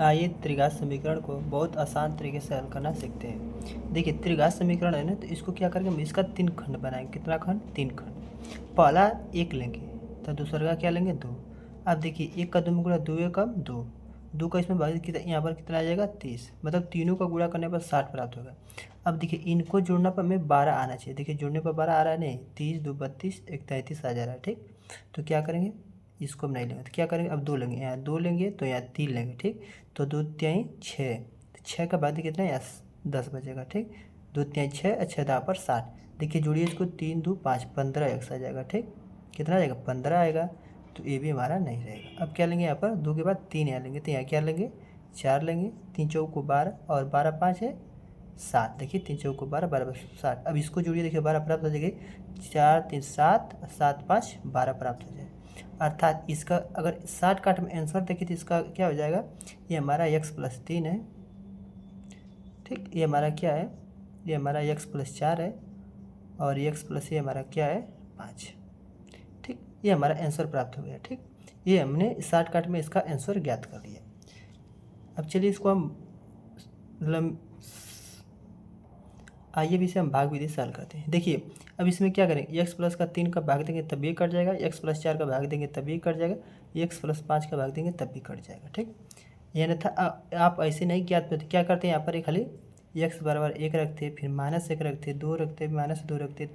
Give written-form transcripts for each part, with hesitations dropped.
आइए त्रिघात समीकरण को बहुत आसान तरीके से हल करना सीखते हैं। देखिए त्रिघात समीकरण है ना, तो इसको क्या करेंगे, हम इसका 3 खंड बनाएंगे। कितना खंड? 3 खंड। पहला 1 लेंगे तो दूसरा का क्या लेंगे? 2। अब देखिए 1 का 2 में गुणा, 2 कम 2, 2 का इसमें भाग कितना, यहाँ पर कितना आ जाएगा? 30। मतलब तीनों का गुणा करने पर 60 प्राप्त होगा। अब देखिए इनको जोड़ने पर हमें 12 आना चाहिए। देखिए जोड़ने पर 12 आ रहा है नहीं, 30 2 32 1 33 आ जा रहा है। ठीक, तो क्या करेंगे, इसको हम नहीं लेंगे तो क्या करेंगे, अब 2 लेंगे, यहाँ 2 लेंगे तो यहाँ 3 लेंगे। ठीक, तो 2 तिहाई 6, तो 6 का बाद कितना है, यहाँ 10 बचेगा। ठीक, 2 तिहाई 6 और 6 पर 60। देखिए जोड़िए इसको, 3 2 5 15 एक्स आ जाएगा। ठीक, कितना आ जाएगा? 15 आएगा। तो ये भी हमारा नहीं रहेगा। अब क्या लेंगे, यहाँ पर 2 के बाद 3 यहाँ लेंगे, तो यहाँ क्या लेंगे? 4 लेंगे। 3 चौको 12 और 12 5 है 7। देखिए 3 चौको 12, 12 60। अब इसको जोड़िए, देखिए 12 प्राप्त हो जाएगी। 4 3 7, 7 5 12 प्राप्त हो जाएगा। अर्थात इसका अगर 60 काट में आंसर देखें तो इसका क्या हो जाएगा, ये हमारा x+3 है। ठीक, ये हमारा क्या है, ये हमारा x+4 है, और x+ ये हमारा क्या है, 5। ठीक, ये हमारा आंसर प्राप्त हो गया। ठीक, ये हमने 60 काट में इसका आंसर ज्ञात कर लिया। अब चलिए इसको हम आइए भी इसे हम भाग विधि से हल करते हैं। देखिए अब इसमें क्या करेंगे, x+ का 3 का भाग देंगे तब ये कट जाएगा, x+4 का भाग देंगे तब ये कट जाएगा, x+5 का भाग देंगे तब भी कट जाएगा। ठीक, यानी था आप ऐसे नहीं ज्ञात करते, क्या करते हैं यहाँ पर खाली x बराबर 1 रखते, फिर -1 रखते, 2 रखते, -2 रखते।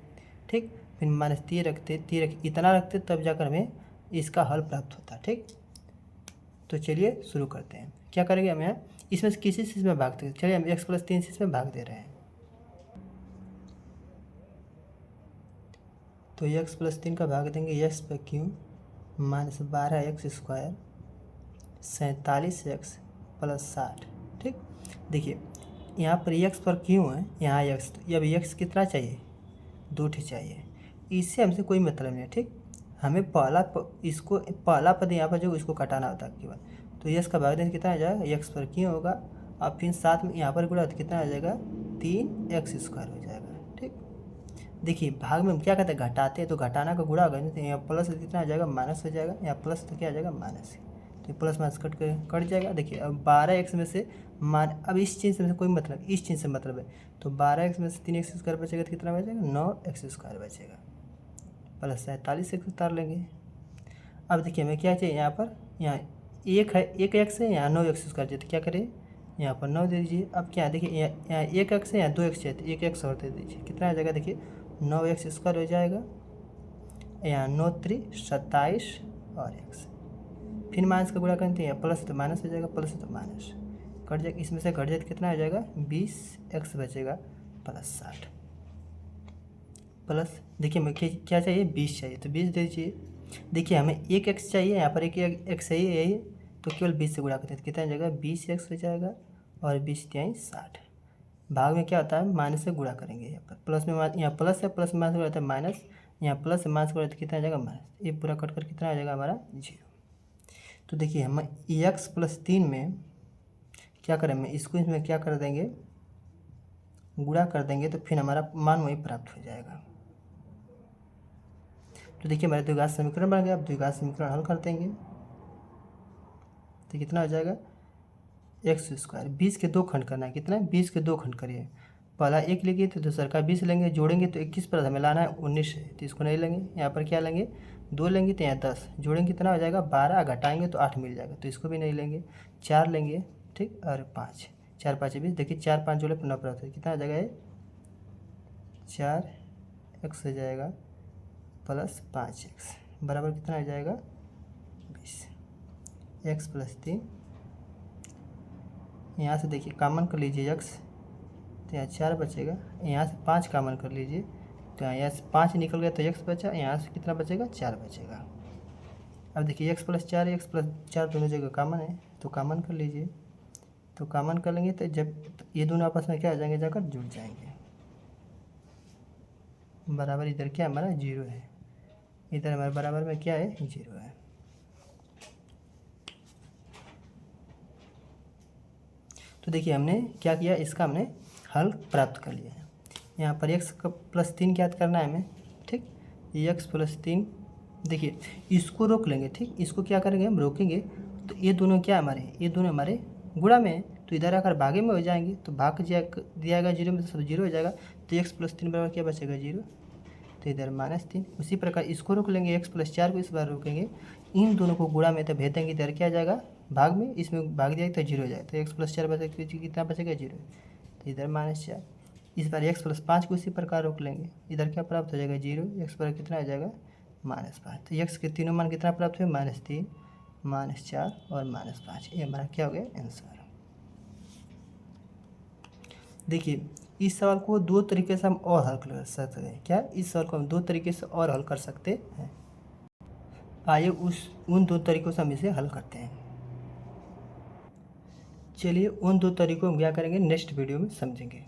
ठीक, फिर -3 रखते, 3 रखते, इतना रखते तब जाकर हमें इसका हल प्राप्त होता है। ठीक, तो चलिए शुरू करते हैं। क्या करेंगे हम यहाँ, इसमें से किसी चीज़ में भाग दें, चलिए हम x+3 से इसमें भाग दे रहे हैं। तो x+3 का भाग देंगे x पर क्यों, -12x² 47x + 60। ठीक, देखिए यहाँ पर x पर क्यों है, यहाँ x, तो अब x कितना चाहिए, 2 चाहिए। इससे हमसे कोई मतलब नहीं है। ठीक, हमें इसको पहला पद यहाँ पर जो इसको कटाना होता है केवल। तो x का भाग देंगे कितना आ जाएगा, x पर क्यों होगा, अब फिर साथ में यहाँ पर गुणा तो कितना आ जाएगा, 3x² हो जाएगा। ठीक, देखिए भाग में हम क्या कहते हैं, घटाते हैं, तो घटाना का गुणा होगा, तो यहाँ प्लस कितना आ जाएगा, माइनस हो जाएगा, यहाँ प्लस तो क्या आ जाएगा, माइनस। तो प्लस माइनस कट जाएगा। देखिए अब 12x में से अब इस चीज़ से कोई मतलब, इस चीज़ से मतलब है, तो 12x में से 3x² बचेगा तो कितना बचेगा, 9x² बचेगा, प्लस 47x उतार लेंगे। अब देखिए हमें क्या चाहिए, यहाँ पर यहाँ एक है, 1x है, यहाँ 9x² चाहिए, तो क्या करें, यहाँ पर 9 दे दीजिए। अब क्या देखिए, यहाँ 1x है, यहाँ 2x चाहिए, तो 1x और दे दीजिए, कितना आ जाएगा, देखिए 9x² हो जाएगा, यहाँ 9 3 27 और x। फिर माइनस का गुणा करते हैं, प्लस तो माइनस हो जाएगा, प्लस तो माइनस कट जाएगा, इसमें से घट जाए तो कितना हो जाएगा, 20x बचेगा प्लस 60। प्लस देखिए हमें क्या चाहिए, 20 चाहिए, तो 20 दे दीजिए। देखिए हमें 1x चाहिए, यहाँ पर एक x चाहिए, यही तो केवल 20 से गुणा करते हैं, तो कितना हो जाएगा, 20x हो जाएगा, और 20 तिहाई 60। भाग में क्या होता है, माइनस से गुणा करेंगे, यहाँ पर प्लस में यहाँ प्लस है, प्लस माइनस गुणा है माइनस, यहाँ प्लस से माइनस गुणा तो कितना आ जाएगा, माइनस। ये पूरा कट कर कितना आ जाएगा हमारा, 0। तो देखिए हम x+3 में क्या करेंगे, इसको इसमें क्या कर देंगे, गुणा कर देंगे, तो फिर हमारा मान वही प्राप्त हो जाएगा। तो देखिए हमारे द्विघात समीकरण बन गया। अब द्विघात समीकरण हल कर देंगे, तो कितना हो जाएगा, x²। 20 के 2 खंड करना है, कितना है, 20 के 2 खंड करिए। पहला 1 लेंगे तो दूसरा का 20 लेंगे, जोड़ेंगे तो 21 पर हमें लाना है 19 है, तो इसको नहीं लेंगे। यहाँ पर क्या लेंगे, 2 लेंगे तो यहाँ 10, जोड़ेंगे कितना हो जाएगा, 12, घटाएंगे तो 8 मिल जाएगा, तो इसको भी नहीं लेंगे। 4 लेंगे, ठीक, और 5, 4 5 20, देखिए 4 5 जोड़े 9 प्राप्त है, कितना आ जाएगा, ये 4x हो जाएगा प्लस 5x बराबर कितना आ जाएगा, 20। x+3, यहाँ से देखिए कॉमन कर लीजिए x, तो यहाँ 4 बचेगा, यहाँ से 5 कॉमन कर लीजिए, तो यहाँ से 5 निकल गया तो x बचा, यहाँ से कितना बचेगा, 4 बचेगा। अब देखिए x+4 x+4 दोनों जगह कॉमन है, तो कॉमन कर लीजिए, तो कॉमन कर लेंगे तो जब ये दोनों आपस में क्या हो जाएंगे, जाकर जुड़ जाएंगे, बराबर इधर क्या हमारा 0 है, इधर हमारे बराबर में क्या है, 0 है। तो देखिए हमने क्या किया, इसका हमने हल प्राप्त कर लिया है। यहाँ पर x+3 ज्ञात करना है हमें। ठीक, x+3, देखिए इसको रोक लेंगे। ठीक, इसको क्या करेंगे, हम रोकेंगे तो ये दोनों क्या हमारे, ये दोनों हमारे गुणा में तो इधर आकर भागे में हो जाएंगे, तो भाग दिया जाएगा जीरो में, तो सब जीरो हो जाएगा। तो x + 3 बराबर क्या बचेगा, जीरो। तो इधर -3। उसी प्रकार इसको रोक लेंगे, x + 4 को इस बार रोकेंगे, इन दोनों को गुणा में तो भेज देंगे, इधर क्या आ जाएगा भाग में, इसमें भाग दिया तो जीरो हो जाएगा। तो x + 4 बचेगा, कितना बचेगा, जीरो। तो इधर -4। इस बार x + 5 को इसी प्रकार रोक लेंगे, इधर क्या प्राप्त हो जाएगा, जीरो। x पर कितना आ जाएगा, -5। तो x के तीनों मान कितना प्राप्त हुए, -3, -4 और -5। ये हमारा क्या हो गया, आंसर। देखिए इस सवाल को दो तरीके से हम और हल कर सकते हैं। क्या, इस सवाल को हम दो तरीके से और हल कर सकते हैं। आइए उन दो तरीकों से हम इसे हल करते हैं। चलिए उन दो तरीकों हम क्या करेंगे, नेक्स्ट वीडियो में समझेंगे।